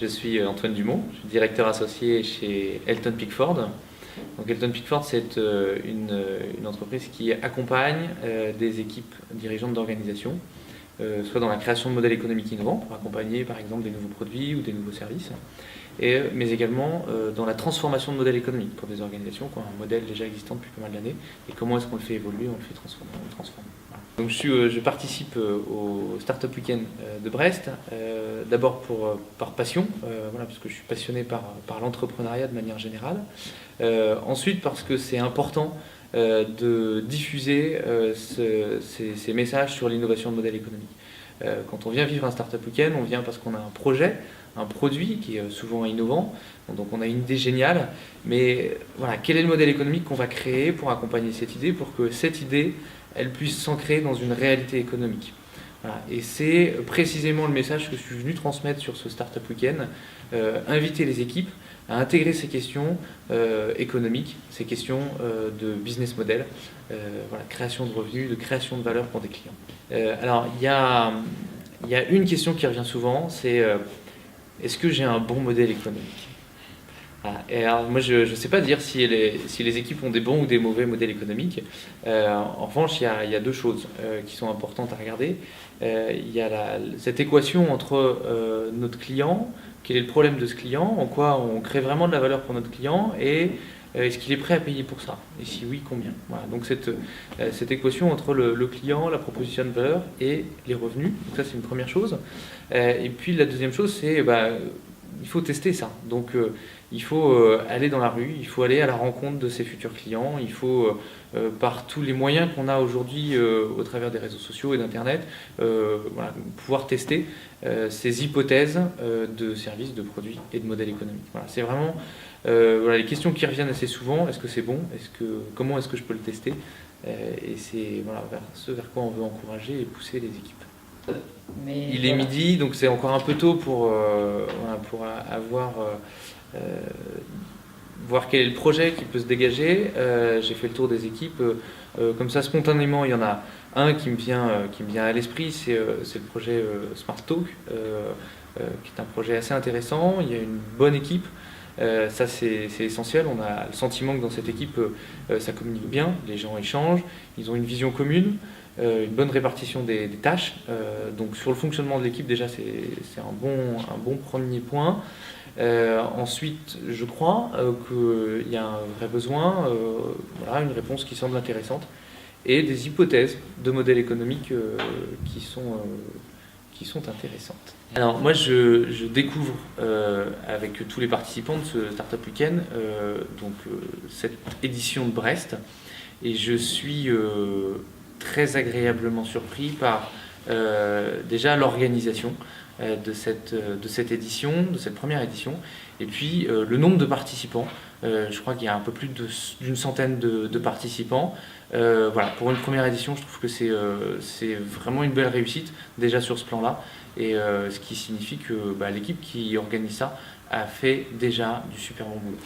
Je suis Antoine Dumont, je suis directeur associé chez Elton Pickford. Donc Elton Pickford, c'est une entreprise qui accompagne des équipes dirigeantes d'organisation, soit dans la création de modèles économiques innovants, pour accompagner par exemple des nouveaux produits ou des nouveaux services, mais également dans la transformation de modèles économiques pour des organisations qui ont un modèle déjà existant depuis pas mal d'années, et comment est-ce qu'on le fait évoluer, on le fait transformer, on le transforme. Voilà. Donc je participe au Startup Weekend de Brest, d'abord par passion, voilà, parce que je suis passionné par l'entrepreneuriat de manière générale. Ensuite parce que c'est important de diffuser ces messages sur l'innovation de modèles économiques. Quand on vient vivre un Startup Weekend, on vient parce qu'on a un projet, un produit qui est souvent innovant, donc on a une idée géniale, mais voilà, quel est le modèle économique qu'on va créer pour accompagner cette idée, pour que cette idée, elle puisse s'ancrer dans une réalité économique. Voilà. Et c'est précisément le message que je suis venu transmettre sur ce Startup Weekend, inviter les équipes à intégrer ces questions économiques, ces questions de business model, voilà, création de revenus, de création de valeur pour des clients. Alors, il y a une question qui revient souvent, c'est est-ce que j'ai un bon modèle économique ? Et alors, moi, je ne sais pas dire si les équipes ont des bons ou des mauvais modèles économiques. En revanche, il y a deux choses qui sont importantes à regarder. Il y a cette équation entre notre client, quel est le problème de ce client, en quoi on crée vraiment de la valeur pour notre client, et est-ce qu'il est prêt à payer pour ça ? Et si oui, combien ? Voilà, donc cette équation entre le client, la proposition de valeur et les revenus. Donc ça, c'est une première chose. Et puis la deuxième chose, c'est il faut tester ça. Donc il faut aller dans la rue, il faut aller à la rencontre de ses futurs clients, il faut, par tous les moyens qu'on a aujourd'hui au travers des réseaux sociaux et d'Internet, voilà, pouvoir tester ces hypothèses de services, de produits et de modèles économiques. Voilà, c'est vraiment voilà, les questions qui reviennent assez souvent. Est-ce que c'est bon ? Comment est-ce que je peux le tester ? Et c'est voilà, ce vers quoi on veut encourager et pousser les équipes. Il est midi, donc c'est encore un peu tôt pour voir quel est le projet qui peut se dégager. J'ai fait le tour des équipes. Comme ça, spontanément, il y en a un qui me vient à l'esprit, c'est le projet Smart Talk, qui est un projet assez intéressant. Il y a une bonne équipe. Ça, c'est essentiel. On a le sentiment que dans cette équipe, ça communique bien, les gens échangent, ils ont une vision commune, une bonne répartition des tâches. Donc sur le fonctionnement de l'équipe, déjà, c'est un bon premier point. Ensuite, je crois qu'il y a un vrai besoin, voilà, une réponse qui semble intéressante, et des hypothèses de modèles économiques qui sont intéressantes. Alors moi je découvre avec tous les participants de ce Startup Weekend cette édition de Brest, et je suis très agréablement surpris par déjà l'organisation de cette édition, de cette première édition, et puis le nombre de participants. Je crois qu'il y a un peu plus d'une centaine de participants. Voilà, pour une première édition, je trouve que c'est vraiment une belle réussite déjà sur ce plan-là, et ce qui signifie que l'équipe qui organise ça a fait déjà du super bon boulot.